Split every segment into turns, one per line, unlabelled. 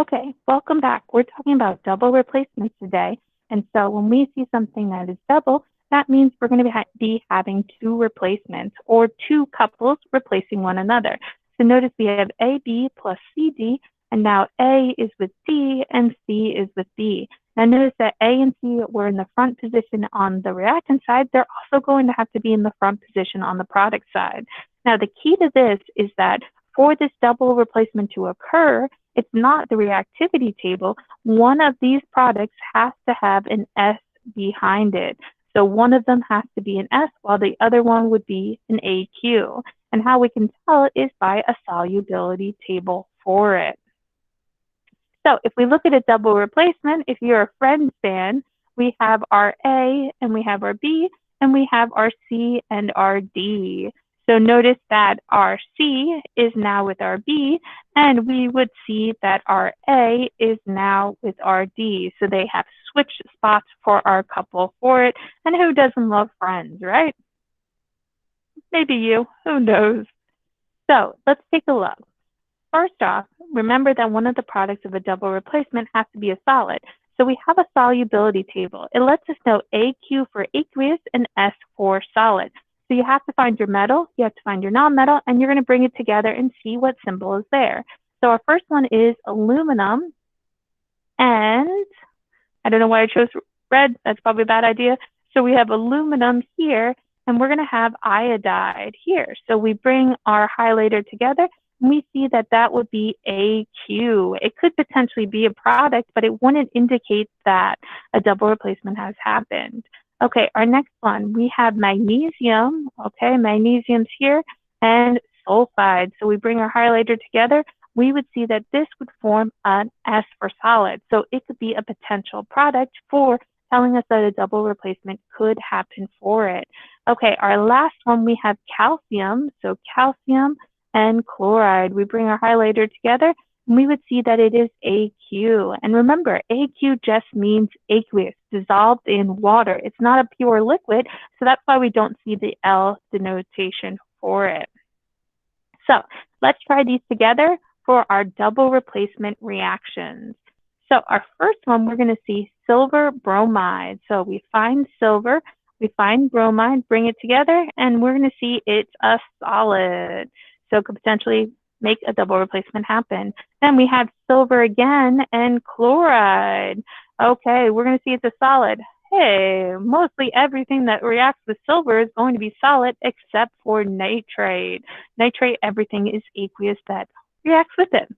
Okay, welcome back. We're talking about double replacements today. And so when we see something that is double, that means we're going to be having two replacements or two couples replacing one another. So notice we have AB plus CD, and now A is with D and C is with B. Now notice that A and C were in the front position on the reactant side. They're also going to have to be in the front position on the product side. Now the key to this is that for this double replacement to occur, it's not the reactivity table. One of these products has to have an S behind it. So one of them has to be an S while the other one would be an AQ. And how we can tell is by a solubility table for it. So if we look at a double replacement, if you're a Friends fan, we have our A and we have our B and we have our C and our D. So notice that our C is now with our B, and we would see that our A is now with our D. So they have switched spots for our couple for it. And who doesn't love Friends, right? Maybe you, who knows? So let's take a look. First off, remember that one of the products of a double replacement has to be a solid. So we have a solubility table. It lets us know AQ for aqueous and S for solid. So you have to find your metal, you have to find your non-metal, and you're going to bring it together and see what symbol is there. So our first one is aluminum, and I don't know why I chose red. That's probably a bad idea. So we have aluminum here, and we're going to have iodide here. So we bring our highlighter together, and we see that that would be AQ. It could potentially be a product, but it wouldn't indicate that a double replacement has happened. Okay, our next one, we have magnesium. Okay, magnesium's here, and sulfide. So we bring our highlighter together. We would see that this would form an S for solid. So it could be a potential product for telling us that a double replacement could happen for it. Okay, our last one, we have calcium. So calcium and chloride. We bring our highlighter together, and we would see that it is AQ. And remember, AQ just means aqueous, dissolved in water. It's not a pure liquid, so that's why we don't see the L denotation for it. So let's try these together for our double replacement reactions. So our first one, we're going to see silver bromide. So we find silver, we find bromide, bring it together, and we're going to see it's a solid. So it could potentially make a double replacement happen. Then we have silver again and chloride. Okay, we're going to see it's a solid. Hey, mostly everything that reacts with silver is going to be solid except for nitrate. Nitrate, everything is aqueous that reacts with it.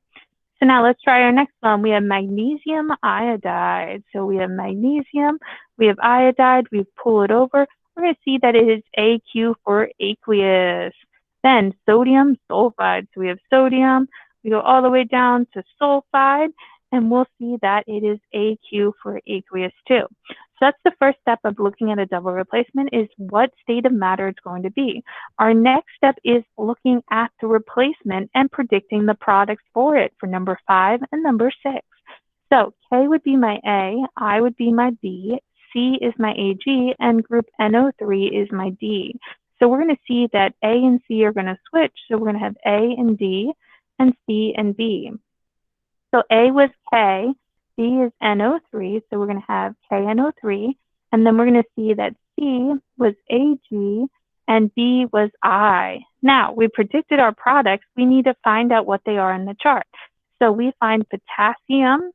So now let's try our next one. We have magnesium iodide. So we have magnesium, we have iodide, we pull it over. We're going to see that it is AQ for aqueous. Then sodium sulfide. So we have sodium, we go all the way down to sulfide, and we'll see that it is AQ for aqueous too. So that's the first step of looking at a double replacement, is what state of matter it's going to be. Our next step is looking at the replacement and predicting the products for it for number 5 and number 6. So K would be my A, I would be my B, C is my AG, and group NO3 is my D. So we're going to see that A and C are going to switch. So we're going to have A and D and C and B. So A was K, B is NO3, so we're going to have KNO3, and then we're going to see that C was AG and B was I. Now, we predicted our products. We need to find out what they are in the chart. So we find potassium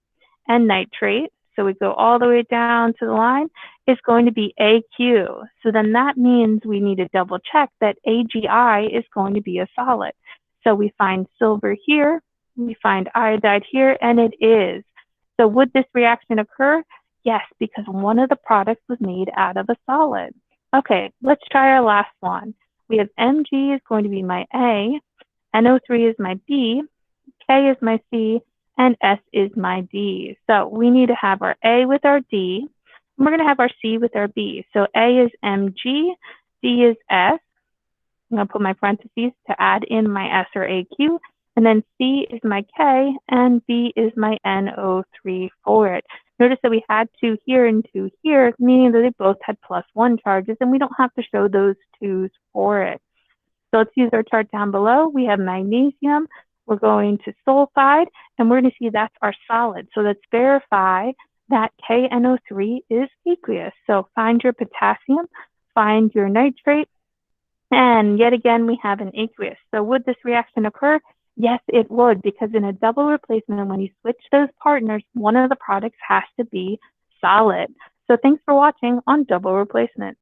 and nitrate. So we go all the way down to the line. It's going to be AQ. So then that means we need to double check that AGI is going to be a solid. So we find silver here, we find iodide here, and it is. So would this reaction occur? Yes, because one of the products was made out of a solid. Okay, let's try our last one. We have Mg is going to be my A, NO3 is my B, K is my C, and S is my D. So we need to have our A with our D, and we're going to have our C with our B. So A is Mg, D is S. I'm going to put my parentheses to add in my S or AQ, and then C is my K, and B is my NO3 for it. Notice that we had 2 here and 2 here, meaning that they both had +1 charges, and we don't have to show those 2s for it. So let's use our chart down below. We have magnesium, We're going to sulfide, and we're going to see that's our solid. So let's verify that KNO3 is aqueous. So find your potassium, find your nitrate, and yet again, we have an aqueous. So would this reaction occur? Yes, it would, because in a double replacement, when you switch those partners, one of the products has to be solid. So thanks for watching on double replacement.